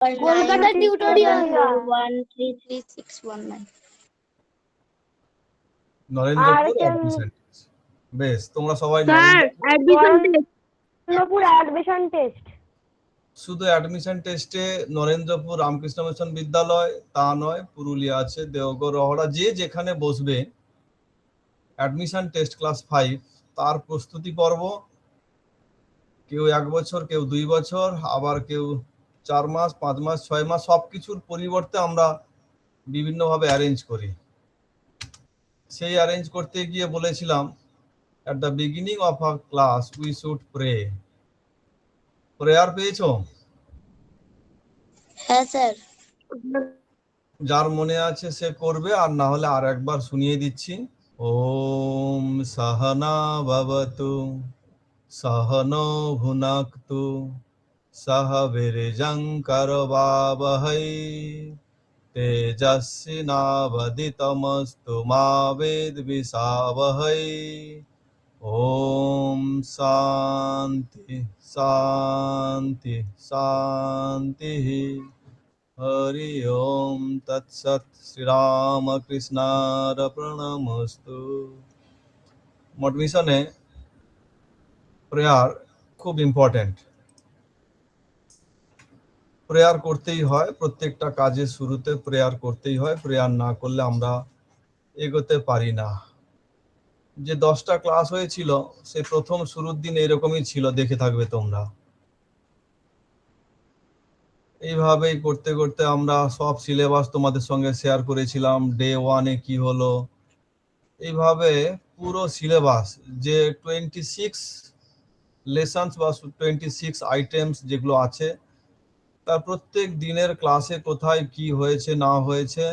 Kolkata tutorial 1333619 Narendrapur admission. বেশ, তোমরা সবাই অ্যাডমিশন টেস্ট। শুধু অ্যাডমিশন টেস্টে নরেন্দ্রপুর রামকৃষ্ণ মিশন বিদ্যালয় তা নয়, পুরুলিয়া আছে, দেওঘর, রহড়া, যে যেখানে বসবে অ্যাডমিশন টেস্ট ক্লাস 5 তার প্রস্তুতি পর্ব, কেউ 1 বছর, কেউ 2 বছর, আবার কেউ 4 মাস, 5 মাস, 6 মাস, সবকিছুর পরিবর্তে আমরা বিভিন্নভাবে অ্যারেঞ্জ করি। সেই অ্যারেঞ্জ করতে গিয়ে বলেছিলাম at the beginning of our class we should pray. Prayer পেয়েছো? হ্যাঁ স্যার। যার মনে আছে সে করবে, আর না হলে আর একবার শুনিয়ে দিচ্ছি। ওম সহনা ভবতু সহনো ভুনাক্তু সহ বীর্যং করবাবহৈ তেজস্বিনাবদিতমস্তু মা বিদ্বিষাবহৈ। ओम शांति शांति शांति। हरि ओम तत्सत। श्री राम कृष्णार्पणमस्तु। मठ मिशने प्रेयार खूब इम्पोर्टेंट। प्रेयार करतेই হয়, প্রত্যেকটা কাজের শুরুতে প্রেয়ার করতেই হয়। প্রেয়ার না করলে আমরা এগোতে পারি না। যে 10টা ক্লাস হয়েছিল সেই প্রথম শুরুর দিন এরকমই ছিল, দেখে থাকবে তোমরা। এইভাবেই করতে করতে আমরা সব সিলেবাস তোমাদের সঙ্গে শেয়ার করেছিলাম। ডে 1-এ কি হলো, এইভাবে পুরো সিলেবাস যে 26 লেসন্স বা 26 আইটেমস যেগুলো আছে তার প্রত্যেক দিনের ক্লাসে কোথায় কি হয়েছে না হয়েছে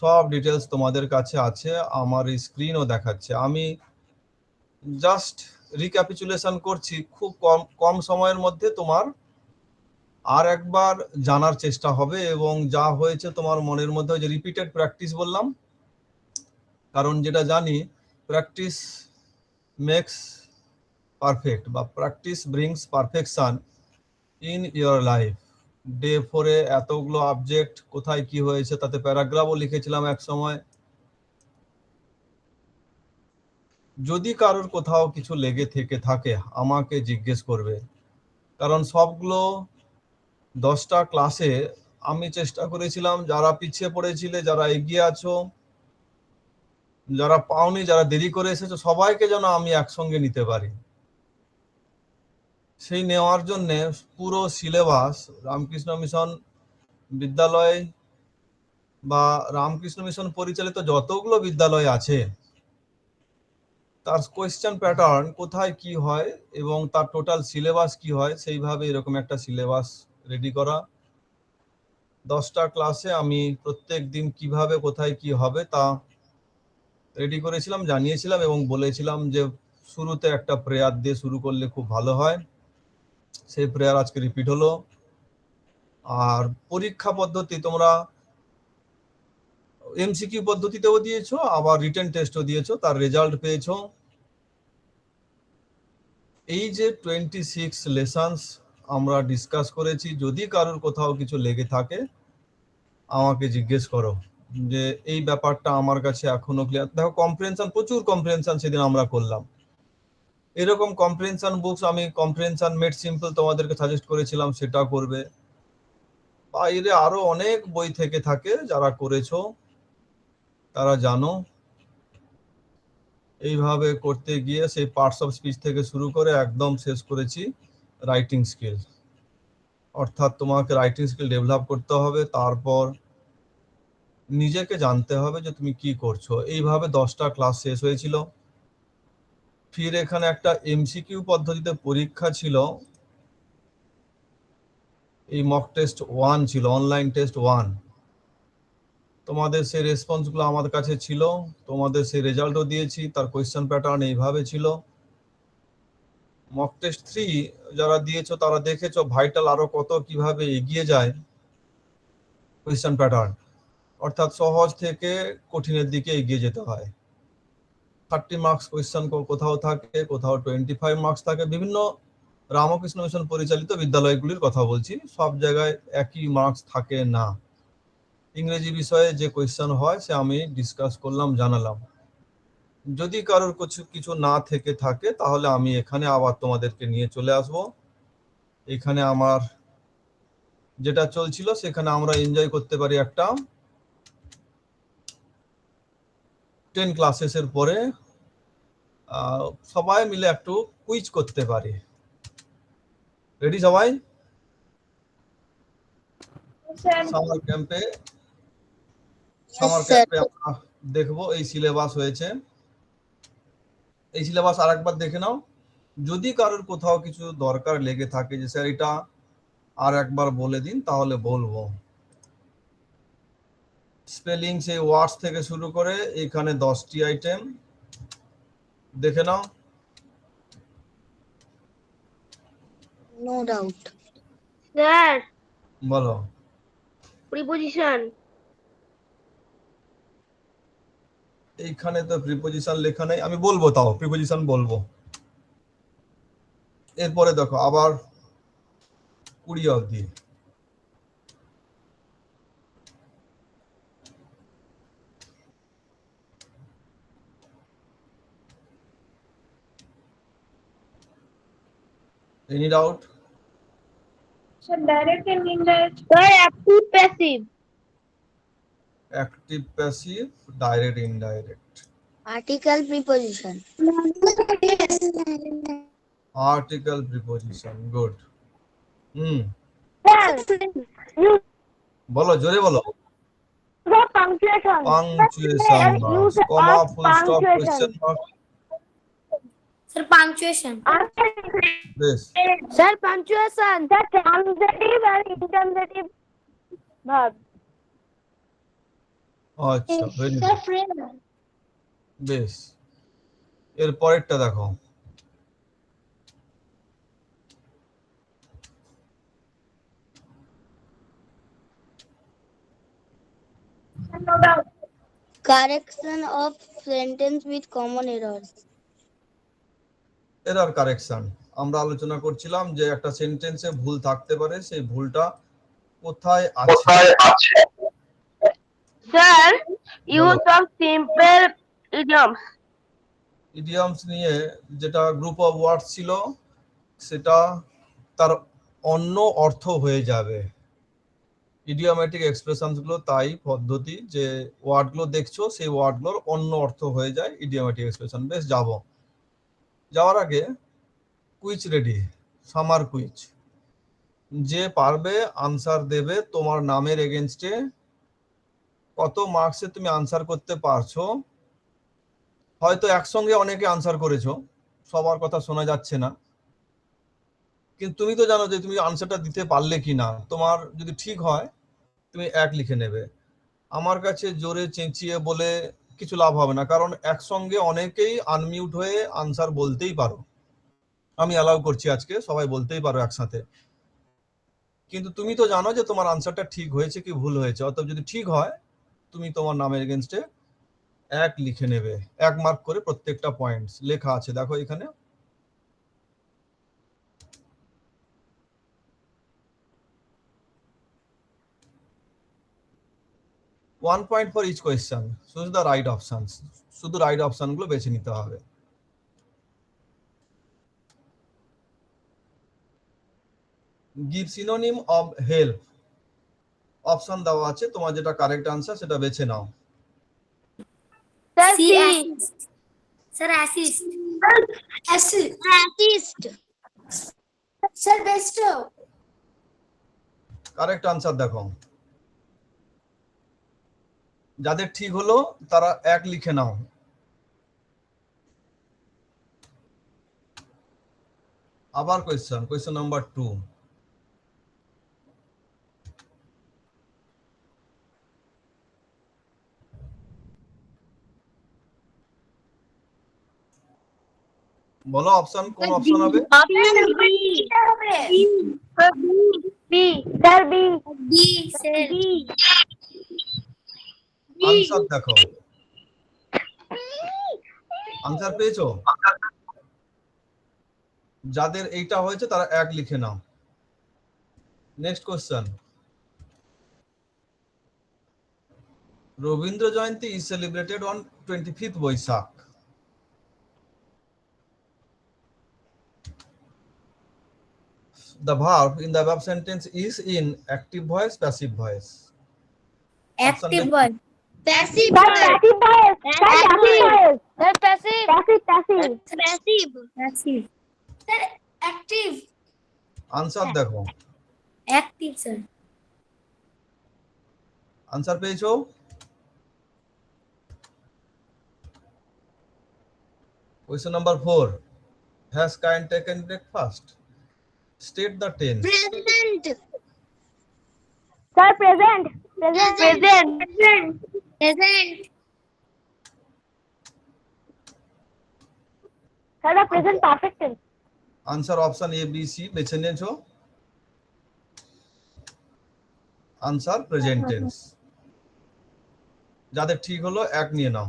সব ডিটেলস তোমাদের কাছে আছে, আমার স্ক্রিনও দেখাচ্ছে। আমি জাস্ট রিক্যাপিচুলেশন করছি খুব কম সময়ের মধ্যে, তোমার আর একবার জানার চেষ্টা হবে এবং যা হয়েছে তোমার মনের মধ্যে, যে রিপিটেড প্র্যাকটিস বললাম, কারণ যেটা জানি প্র্যাকটিস মেক্স পারফেক্ট বা practice brings perfection in your life. Day 4-এ এতগুলো অবজেক্ট কোথায় কি হয়েছে, তাতে প্যারাগ্রাফও লিখেছিলাম এক সময়। যদি কারোর কোথাও কিছু লেগে থেকে থাকে আমাকে জিজ্ঞেস করবে, কারণ সবগুলো 10টা ক্লাসে আমি চেষ্টা করেছিলাম যারা পিছিয়ে পড়েছিলে, যারা এগিয়ে আছো, যারা পাওনি, যারা দেরি করে এসেছো, সবাইকে যেন আমি একসঙ্গে নিতে পারি। সেই নেওয়ার জন্যে পুরো সিলেবাস রামকৃষ্ণ মিশন বিদ্যালয় বা রামকৃষ্ণ মিশন পরিচালিত যতগুলো বিদ্যালয় আছে তার কোয়েশ্চেন প্যাটার্ন কোথায় কি হয় এবং তার টোটাল সিলেবাস কি হয়, সেইভাবে এরকম একটা সিলেবাস রেডি করা। 10টা ক্লাসে আমি প্রত্যেক দিন কিভাবে কোথায় কি হবে তা রেডি করেছিলাম, জানিয়েছিলাম এবং বলেছিলাম যে শুরুতে একটা প্রেয়ার দিয়ে শুরু করলে খুব ভালো হয়। সেই প্রেয়ার আজকে রিপিট হলো। আর পরীক্ষা পদ্ধতি তোমরা এমসিকিউ পদ্ধতিতেও দিয়েছো, আবার রিটেন টেস্টও দিয়েছো, তার রেজাল্ট পেয়েছো। এই যে 26 লেসন্স আমরা ডিসকাস করেছি, যদি কারোর কোথাও কিছু লেগে থাকে আমাকে জিজ্ঞেস করো যে এই ব্যাপারটা আমার কাছে এখনো ক্লিয়ার। দেখো কম্প্রিহেনশন, প্রচুর কম্প্রিহেনশন সেদিন আমরা করলাম। এরকম কম্প্রিহেনশন বুকস আমি কম্প্রিহেনশন মেড সিম্পল তোমাদেরকে সাজেস্ট করেছিলাম, সেটা করবে। বাইরে আরো অনেক বই থেকে থাকে, যারা করেছো তারা জানো। এইভাবে করতে গিয়ে সেই পার্টস অফ স্পিচ থেকে শুরু করে একদম শেষ করেছি রাইটিং স্কিল। অর্থাৎ তোমাকে রাইটিং স্কিল ডেভেলপ করতে হবে, তারপর নিজেকে জানতে হবে যে তুমি কি করছো। এইভাবে 10টা ক্লাস শেষ হয়েছিল। ফির এখানে একটা এমসিকিউ পদ্ধতিতে পরীক্ষা ছিল। এই মক টেস্ট 1 ছিল, অনলাইন টেস্ট 1। তোমাদের সেই রেসপন্সগুলো আমার কাছে ছিল, তোমাদের সেই রেজাল্টও দিয়েছি। তার কোয়েশ্চেন প্যাটার্ন এইভাবে ছিল। মক টেস্ট 3 যারা দিয়েছো তারা দেখেছো ভাইটাল আরো কত কিভাবে এগিয়ে যায় কোয়েশ্চেন প্যাটার্ন, অর্থাৎ সহজ থেকে কঠিনের দিকে এগিয়ে যেতে হয়। 30 মার্কস কোয়েশ্চেন কোথাও থাকে, কোথাও 25 মার্কস থাকে, বিভিন্ন রামকৃষ্ণ মিশন পরিচালিত বিদ্যালয়গুলির কথা বলছি, সব জায়গায় একই মার্কস থাকে না। ইংরেজি বিষয়ে যে কোয়েশ্চেন হয় সে আমি ডিসকাস করলাম, জানালাম। যদি কারোর কিছু না থেকে থাকে তাহলে আমি এখানে আবার তোমাদেরকে নিয়ে চলে আসব। এখানে আমার যেটা চলছিল সেখানে আমরা এনজয় করতে পারি একটা 10 ক্লাসেসের পরে সবাই মিলে একটু কুইজ করতে পারি। রেডি সবাই? সামার ক্যাম্পে আমরা দেখবো এই সিলেবাস হয়েছে। এই সিলেবাস আরেকবার দেখে নাও। যদি কারোর কোথাও কিছু দরকার লেগে থাকে যে স্যার এটা আর একবার বলে দিন, তাহলে বলবো। স্পেলিং সেই ওয়ার্ডস থেকে শুরু করে এখানে 10টি আইটেম দেখে নাও। No doubt sir. বলো। প্রিপোজিশন। এইখানে তো প্রিপোজিশন লেখা নেই, আমি বলবো, তাও প্রিপোজিশন বলবো। এরপরে দেখো আবার 20 অবধি। Any doubt? Sir, direct and indirect. Sir, active, passive. Active, passive, direct, indirect. Article, preposition. Article, preposition. Good. Sir, you বলো, জোরে বলো। the punctuation. Punctuation marks, Use comma, of full stop, punctuation. question mark. Sir, punctuation. Yes. Sir, punctuation. The transitive and intransitive verb. আচ্ছা, very good, বেশ। এর পরেরটা দেখো। Correction of sentence with common errors. Error correction. আমরা আলোচনা করছিলাম যে একটা সেন্টেন্সে ভুল থাকতে পারে, সেই ভুলটা কোথায় আছে। Sir, use of simple idioms. Idioms নিয়ে যেটা গ্রুপ অফ ওয়ার্ডস ছিল সেটা তার অন্য অর্থ হয়ে যাবে। ইডিওমেটিক এক্সপ্রেশনস গুলো তাই পদ্ধতি যে ওয়ার্ডগুলো দেখছো সেই ওয়ার্ডগুলোর অন্য অর্থ হয়ে যায় ইডিওমেটিক এক্সপ্রেশন। বেশ, যাওয়ার আগে কুইজ রেডি, সামার কুইজ। যে পারবে আনসার দেবে তোমার নামের এগেইনস্টে। কত মার্কসে তুমি আনসার করতে পারছো, হয়তো একসঙ্গে অনেকে আনসার করেছো, সবার কথা শোনা যাচ্ছে না, কিন্তু তুমি তো জানো যে তুমি আনসারটা দিতে পারলে কিনা। তোমার যদি ঠিক হয় তুমি 1 লিখে নেবে। আমার কাছে জোরে চেঁচিয়ে বলে কিছু লাভ হবে না, কারণ একসঙ্গে অনেকেই আনমিউট হয়ে আনসার বলতেই পারো। আমি অ্যালাউ করছি আজকে সবাই বলতেই পারো একসাথে, কিন্তু তুমি তো জানো যে তোমার আনসারটা ঠিক হয়েছে কি ভুল হয়েছে। অতএব যদি ঠিক হয় তুমি তোমার নামের এগেইনস্টে 1 লিখে নেবে, 1 মার্ক করে। প্রত্যেকটা পয়েন্টস লেখা আছে, দেখো এখানে। One point for each question. শুধু দ্য রাইট অপশন, শুধু রাইট অপশন গুলো বেছে নিতে হবে। Give synonym of help. Option দেওয়া আছে, তোমার যেটা কারেক্ট আনসার সেটা বেছে নাও। Sir, C. C. Assist. Sir, assist. Assist. Assist. Sir, bestow. Correct answer দেখো। যাদের ঠিক হলো তারা 1 লিখে নাও। আবার কোয়েশ্চেন নাম্বার 2। বলো অপশন, কোন অপশন হবে? B. Sir, B. B. Sir. B. Answer দেখো। আনসার পেয়েছো? যাদের এইটা হয়েছে তারা 1 লিখে নাও। Next question. Rabindra Jayanti is celebrated on 25th Boishakh. The verb in the above sentence is in active voice, passive voice. Active word. Passive voice. Sir, passive. Passive. Passive. Sir, active. Answer দেখো। Active, sir. Answer পেয়েছো? Question number 4. Has Kain taken breakfast? State the tense. Present. Sir, present. Present. Sir, the present perfect tense. Answer option A B C বেছে নিয়েছো। Answer present tense. যাদের ঠিক হলো 1 নিয়ে নাও।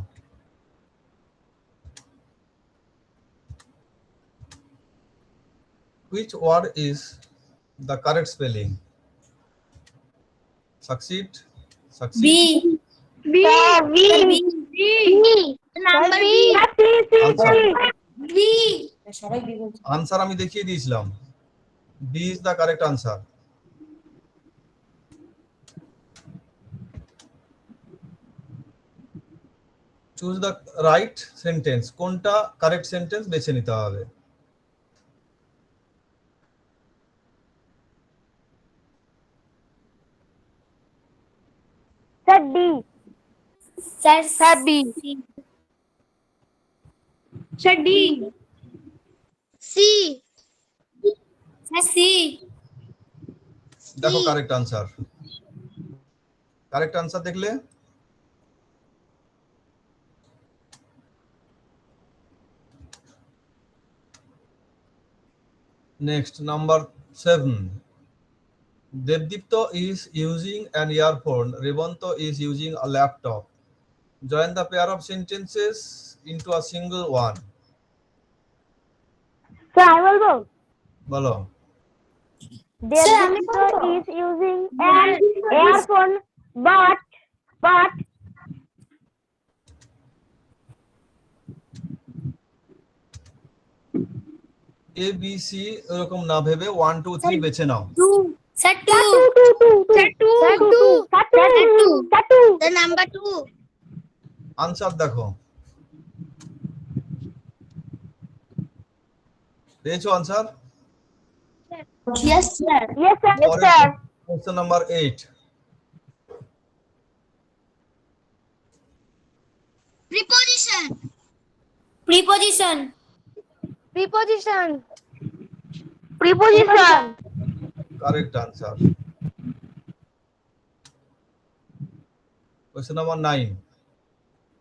Which word is the correct spelling? Succeed. B. B. Number B. B. Answer আমি দেখিয়ে দিয়েছিলাম। B is the correct answer. Choose the right sentence. কোনটা কারেক্ট সেন্টেন্স বেছে নিতে হবে। Sir, D. Sir, B. Sir, D. C. Sir, C. দেখো correct answer. Correct answer দেখলে next number 7. Devdipto is using an earphone. Revanto is using a laptop. Join the pair of sentences into a single one. Sir, I will go. বলো। Devdipto is using an earphone, but A B C এরকম না ভেবে 1 2 3 বেছে নাও। 2. Sir, 2. The number 2. Answer দেখো। পেয়েছো answer? Yes, sir. Yes, sir. Question number 8. Preposition. Correct answer. Question number 9.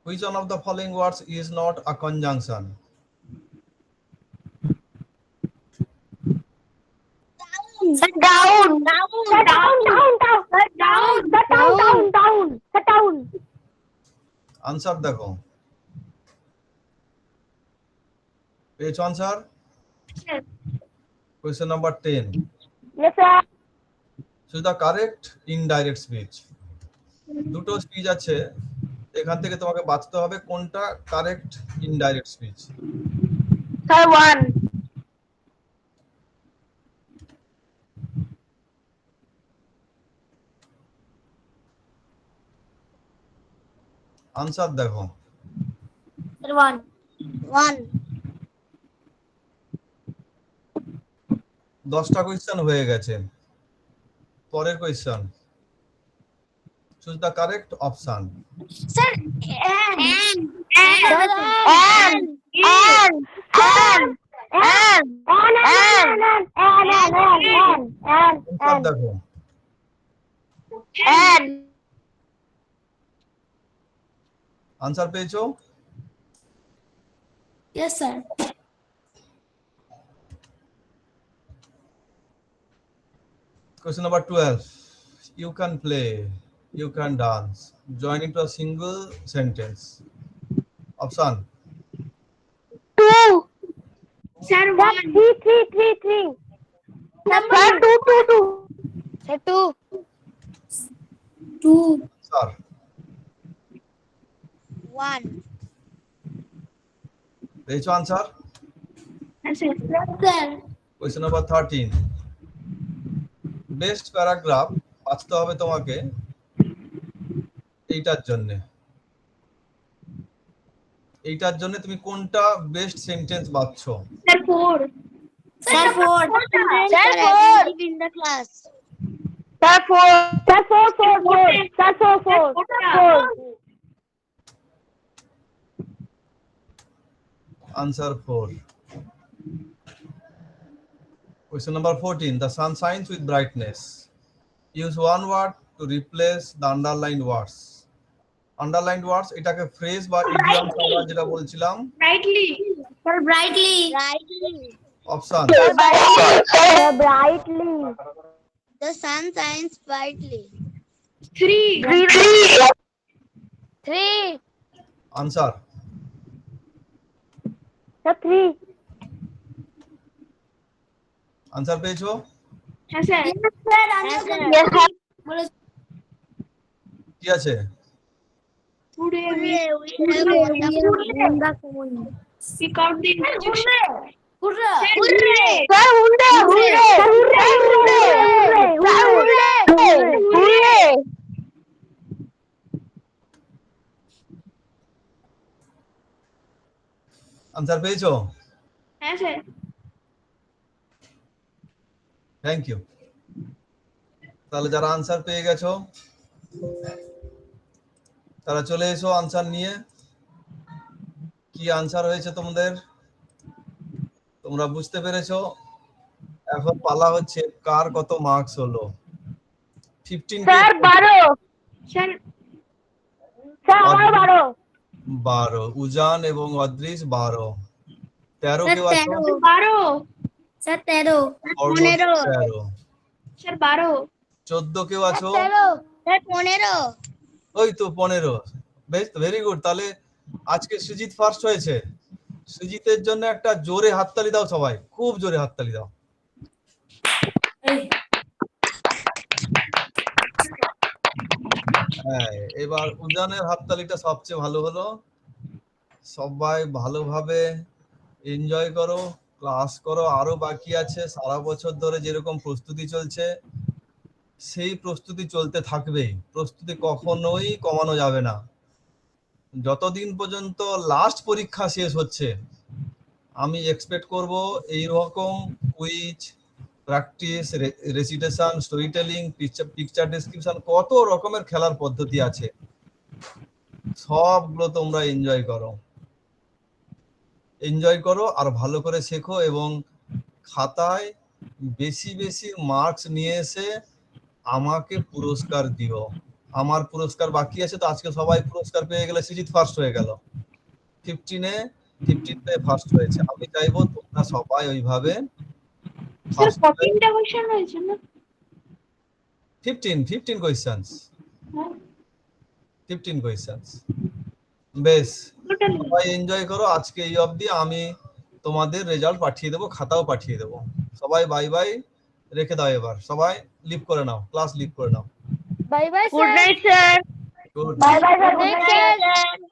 Which one of the following words is not a conjunction? Sir, down. Answer দেখো। পেয়েছো answer? Question number 10. Yes, sir. Choose the correct indirect speech. দুটো speech আছে, এখান থেকে তোমাকে বাছতে হবে কোনটা correct indirect speech. Sir, 1. Answer দেখো। Sir, 1. 10টা কোয়েশ্চেন হয়ে গেছে। পরের question. Choose the correct option. Sir, answer দেখো। আনসার পেয়েছো? Yes, sir. Question number 12. You can play, you can dance. Join into a single sentence. Option. 2. Sir, 1. 3. Sir, 2. Sir, 2. Sir 1. পেয়েছো answer? Yes, sir. Sir. Question number 13, best paragraph বাঁচতে হবে তোমাকে এইটার জন্য। এইটার জন্য তুমি কোনটা best sentence বাঁচছো? Sir, 4. Sir, 4. Sir, 4. In the class. Sir, 4. Sir, 4. Sir, 4. Answer 4. Question number 14. The sun shines with brightness. Use one word to replace the underlined words. Underlined words এটাকে phrase বা idiom আমরা যেটা বলছিলাম। Brightly. Sir, brightly. Option. Brightly. The sun shines brightly. 3. 3. Answer. Sir, 3. Answer পেয়েছো? Yes, sir. Yes, sir. কি আছে? Today we pick out the instruction. Hurrah. Sir, hooray. Answer পেয়েছো? Yes, sir. Thank you. তাহলে যারা answer পেয়ে গেছো তারা চলে এসো আনসার নিয়ে। কি আনসার হয়েছে তোমাদের তোমরা বুঝতে পেরেছো? এখন পালা হচ্ছে কার কত মার্কস হলো। 15 Sir, 12. Sir, আমার 12. 12, উজান এবং অদ্রিস 12, 13 কেউ আছো? 12. Sir, 13. Almost 13, Sir, 12. 14 কেউ আছো? Sir, 15. ওই তো 15। বেশ, ভেরি গুড। তাহলে আজকে সুজিত ফার্স্ট হয়েছে। সুজিতের জন্য একটা জোরে হাততালি দাও সবাই, খুব জোরে হাততালি দাও। হ্যাঁ, এবার উজানের হাততালিটা সবচেয়ে ভালো হলো। সবাই ভালোভাবে এনজয় করো, ক্লাস করো, আরো বাকি আছে। সারা বছর ধরে যেরকম প্রস্তুতি চলছে সেই প্রস্তুতি চলতে থাকবে, প্রস্তুতি কখনোই কমানো যাবে না। যতদিন পর্যন্ত লাস্ট পরীক্ষা শেষ হচ্ছে আমি এক্সপেক্ট করব এইরকম quiz, practice, recitation, story telling, picture description, কত রকমের খেলার পদ্ধতি আছে, সবগুলো তোমরা এনজয় করো আর ভালো করে শেখো এবং খাতায় বেশি বেশি মার্কস নিয়ে এসে আমাকে পুরস্কার দিও। আমার পুরস্কার বাকি আছে, তো আজকে সবাই পুরস্কার পেয়ে গেলে। সুজিত ফার্স্ট হয়ে গেল, 15 ফার্স্ট হয়েছে। আমি চাইবো তোমরা সবাই ওইভাবে Sir, 14টা কোশ্চেন হয়েছে না? 15 কোয়েশ্চেন্স, 15 কোয়েশ্চেন্স। বেশ, সবাই এনজয় করো। আজকে এই অবধি, আমি তোমাদের রেজাল্ট পাঠিয়ে দেবো, খাতাও পাঠিয়ে দেবো। সবাই বাই বাই রেখে দাও। এবার সবাই লিভ করে নাও, ক্লাস লিভ করে নাও। Bye bye, sir. Good night, sir. Good Bye bye, sir. Good night, sir.